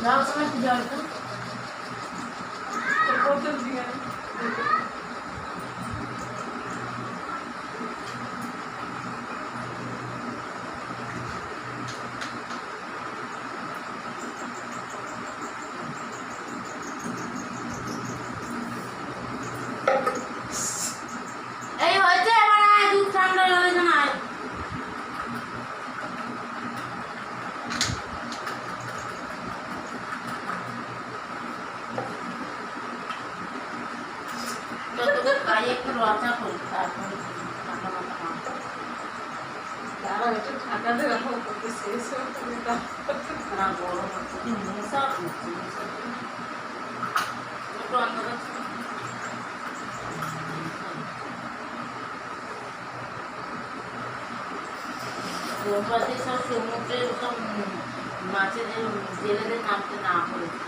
যাওয়ার সময় কি জল তো বোতল দিয়ে এই হয়েছে এবার আয় দুধ ঠান্ডা হয়েছে না তোকে খাই একটু রচা করি তারপরে ঠান্ডা মাথা খাও তারা একটু ঠান্ডাতে রাখো করতে শেষ হবে না গরম হচ্ছে কি মশা হচ্ছে একটু অন্ধকার রোববারে সব সমুদ্রে সব মাছেদের জেলেদের নামতে না করেছে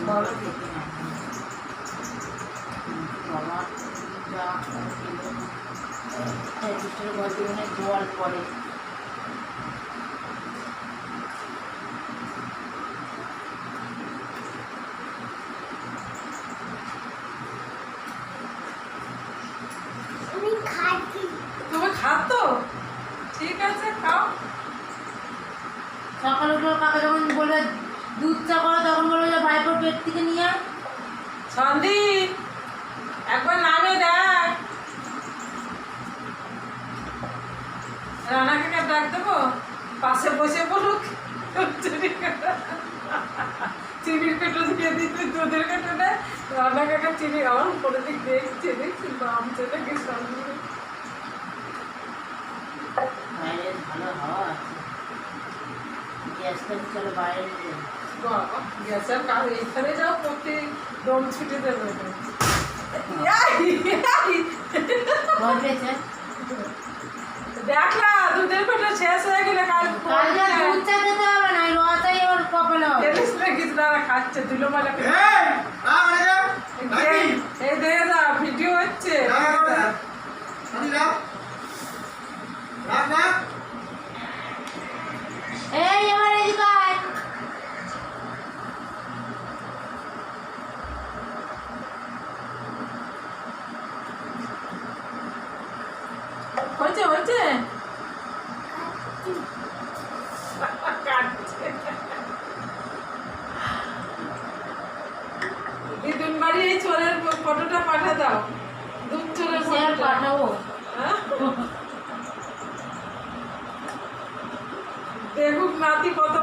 বড় থেকে না বাবা যা বৃষ্টির ঘরে অনেক জল পড়ে তুমি খাতো ঠিক আছে খাও সকালে উঠে কাকা যখন বলবে দুধ চা করো তখন বলবে যে ভাইপোর পেট থেকে নিয়ে আয় সন্দীপ একবার নামে দেখ রানা কাকা ডাক দেবো পাশে বসে বলুক চিনির কেটো দিয়ে দিতে দুধের কেটো নেয় রানা কাকা চিনি আমার করে দিক দেখছি নাম চলে গেছে বাইরে ভালো হাওয়া আছে গ্যাসটা চলো বাইরে নিয়ে গ্যাসের কাজ এইখানে যাও প্রতি দম ছুটে দেবে দেখ না দুধের পেটে শেষ হয়ে গেলে কাল দুধ চা খেতে হবে না রচাই ওর কপালে হবে কিছু তারা খাচ্ছে তুলো মালা এই দেখে না ভিডিও হচ্ছে এই এবার এদিকে আয় হয়েছে হয়েছে দিদুন বাড়ি এই চোরের ফটোটা পাঠা দাও দুধ চোরের শেয়ার ফটোটা পাঠাবো দেখুক নাতি কত